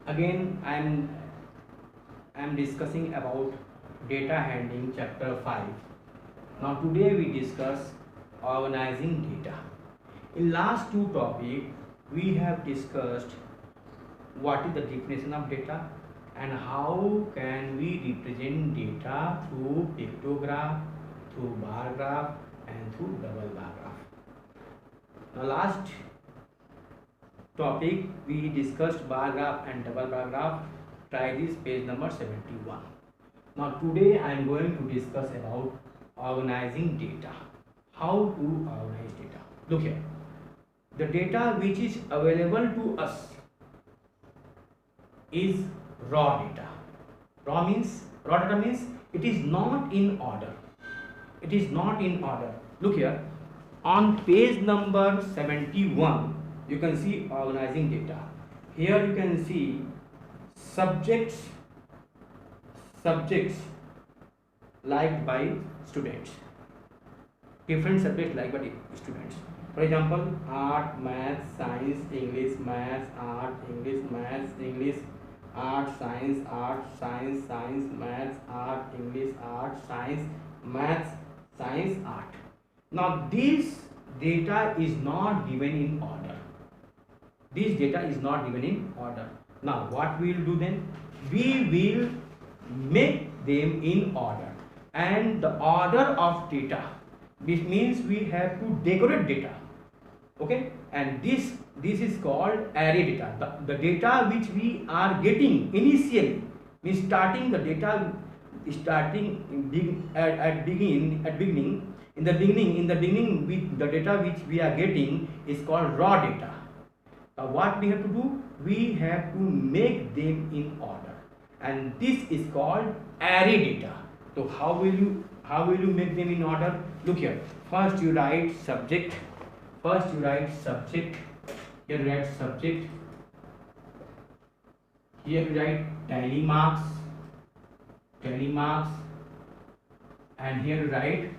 Again I'm discussing about data handling chapter 5. Now today we discuss organizing data. In last two topics we have discussed what is the definition of data and how can we represent data through pictograph, through bar graph and through double bar graph. Now last topic we discussed bar graph and double bar graph. Try this, page number 71. Now today I am going to discuss about organizing data. How to organize data? Look here, the data which is available to us is raw data. Raw data means it is not in order. It is not in order. Look here, on page number 71 you can see organizing data. Here you can see subjects liked by students, different subjects liked by students. For example, art, math, science, English, math, art, English, math, English, art, science, math, art, English, art, science, math, science, art. Now this data is not given in order. This data is not given in order. Now what we will do then? We will make them in order, and the order of data, this means we have to decorate data. Okay, and this is called array data. The data which we are getting initially, means starting the data, starting at beginning in the beginning with the data which we are getting is called raw data. What we have to do? We have to make them in order, and this is called array data. So how will you make them in order? Look here. First you write subject. Here you write subject. Here you write tally marks, and here you write,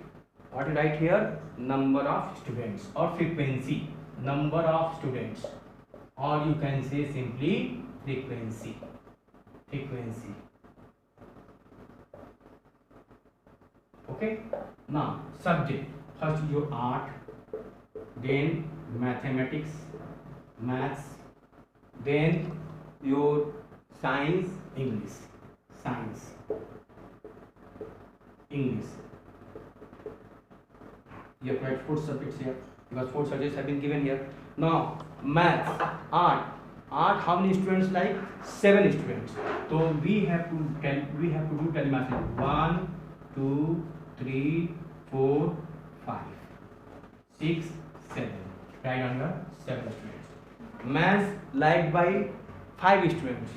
what you write here? Number of students or frequency. Number of students, or you can say simply frequency. Okay, now subject, first your art, then mathematics, maths, then your science, English. You have write 4 subjects here because 4 subjects have been given here. Now maths, art, how many students? Like 7 students. So we have to do tally marks. 1, 2, 3, 4, 5, 6, 7. Right under 7 students. Maths liked by 5 students.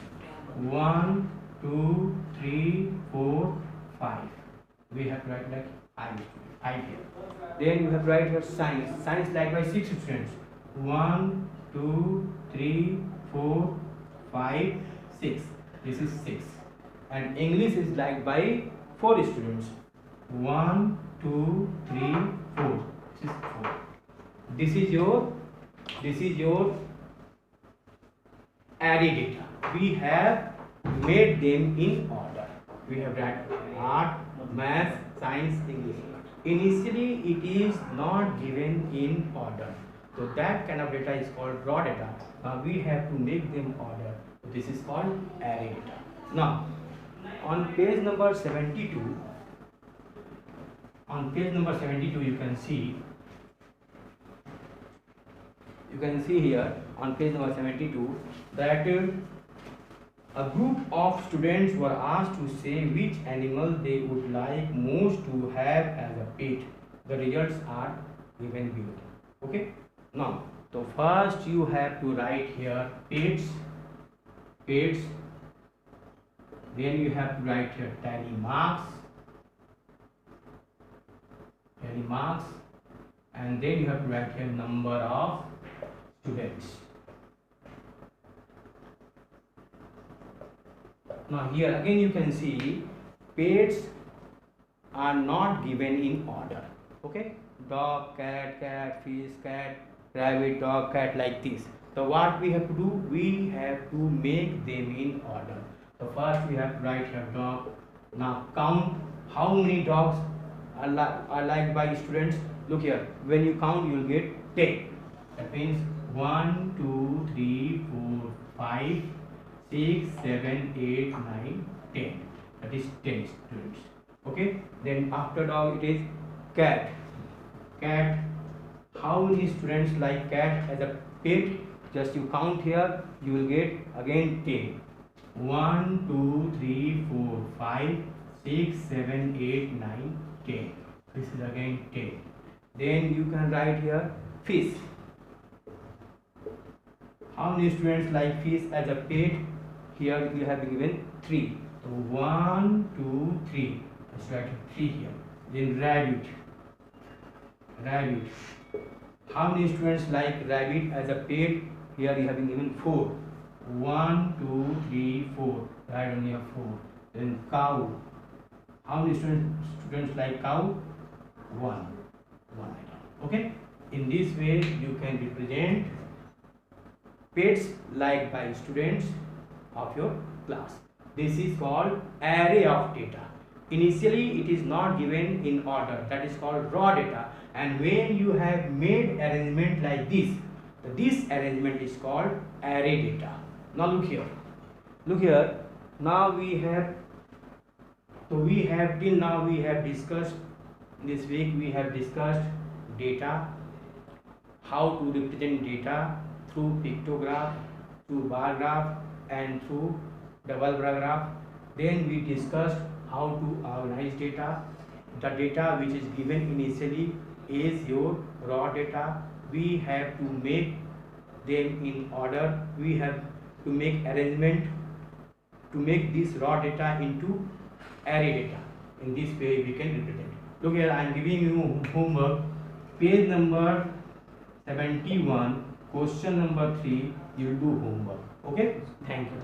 1, 2, 3, 4, 5. We have to write like 5 students. 5 here. Then you have to write your science. Science liked by 6 students. 1, 2, 3, 4, 5, 6. This is 6. And English is liked by 4 students. 1, 2, 3, 4. This is 4. This is your array data. We have made them in order. We have written art, math, science, English. Initially it is not given in order. So that kind of data is called raw data. Now we have to make them order. This is called array data. Now on page number 72, you can see here on page number 72 that a group of students were asked to say which animal they would like most to have as a pet. The results are given below. Okay. Now, so first you have to write here pets. Then you have to write here tally marks, and then you have to write here number of students. Now here again you can see pets are not given in order. Okay, dog, cat, fish, cat, rabbit, dog, cat, like this. So what we have to do? We have to make them in order. So first we have to write here dog. Now count how many dogs are liked by students. Look here. When you count, you will get 10. That means 1, 2, 3, 4, 5, 6, 7, 8, 9, 10. That is 10 students. Okay. Then after dog it is cat. Cat. How many students like cat as a pet? Just you count here. You will get again 10. 1, 2, 3, 4, 5, 6, 7, 8, 9, 10. This is again 10. Then you can write here fish. How many students like fish as a pet? Here you have been given 3. So 1, 2, 3. Let's write 3 here. Then rabbit. Rabbit. How many students like rabbit as a pet? Here you have been given 4. 1, 2, 3, 4. Write only here 4. Then cow. How many students like cow? 1. Okay. In this way you can represent pets liked by students of your class. This is called array of data. Initially it is not given in order, that is called raw data, and when you have made arrangement like this arrangement is called array data. Now look here, now we have till now we have discussed, this week we have discussed data, how to represent data through pictograph, through bar graph and through double bar graph. Then we discussed how to organize data. The data which is given initially is your raw data. We have to make them in order. We have to make arrangement to make this raw data into array data. In this way we can represent. Look here, I am giving you homework. Page number 71, question number 3. You will do homework. Okay? Thank you.